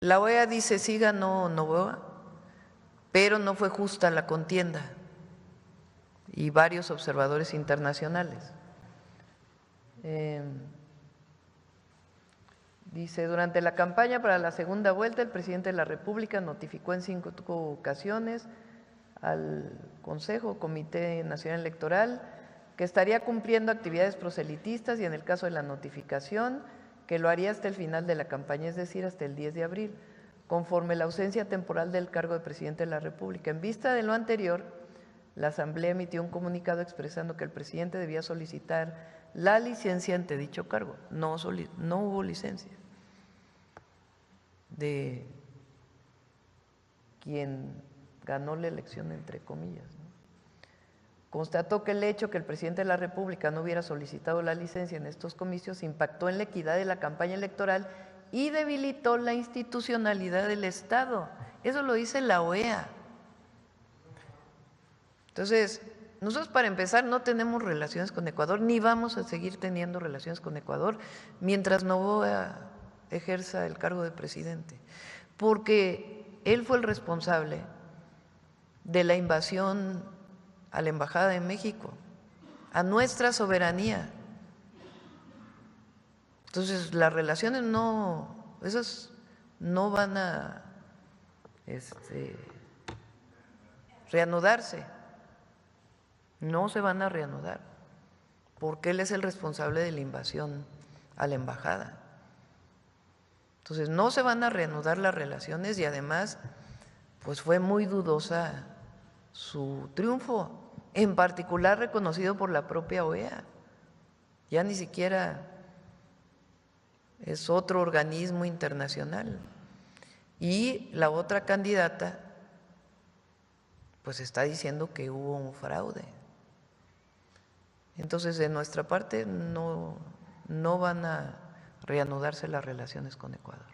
La OEA dice sí ganó Noboa, pero no fue justa la contienda, y varios observadores internacionales. Dice, durante la campaña para la segunda vuelta, el presidente de la República notificó en 5 ocasiones al Consejo, Comité Nacional Electoral, que estaría cumpliendo actividades proselitistas y en el caso de la notificación, que lo haría hasta el final de la campaña, es decir, hasta el 10 de abril, conforme la ausencia temporal del cargo de presidente de la República. En vista de lo anterior, la Asamblea emitió un comunicado expresando que el presidente debía solicitar la licencia ante dicho cargo. No hubo licencia de quien ganó la elección, entre comillas, ¿no? Constató que el hecho que el presidente de la República no hubiera solicitado la licencia en estos comicios impactó en la equidad de la campaña electoral y debilitó la institucionalidad del Estado. Eso lo dice la OEA. Entonces, nosotros para empezar no tenemos relaciones con Ecuador, ni vamos a seguir teniendo relaciones con Ecuador mientras Noboa ejerza el cargo de presidente, porque él fue el responsable de la invasión a la Embajada de México, a nuestra soberanía. Entonces, las relaciones esas no van a reanudarse, no se van a reanudar, porque él es el responsable de la invasión a la embajada. Entonces, no se van a reanudar las relaciones y además, pues fue muy dudosa su triunfo, en particular reconocido por la propia OEA. Ya ni siquiera es otro organismo internacional. Y la otra candidata, pues está diciendo que hubo un fraude. Entonces, de nuestra parte, no van a reanudarse las relaciones con Ecuador.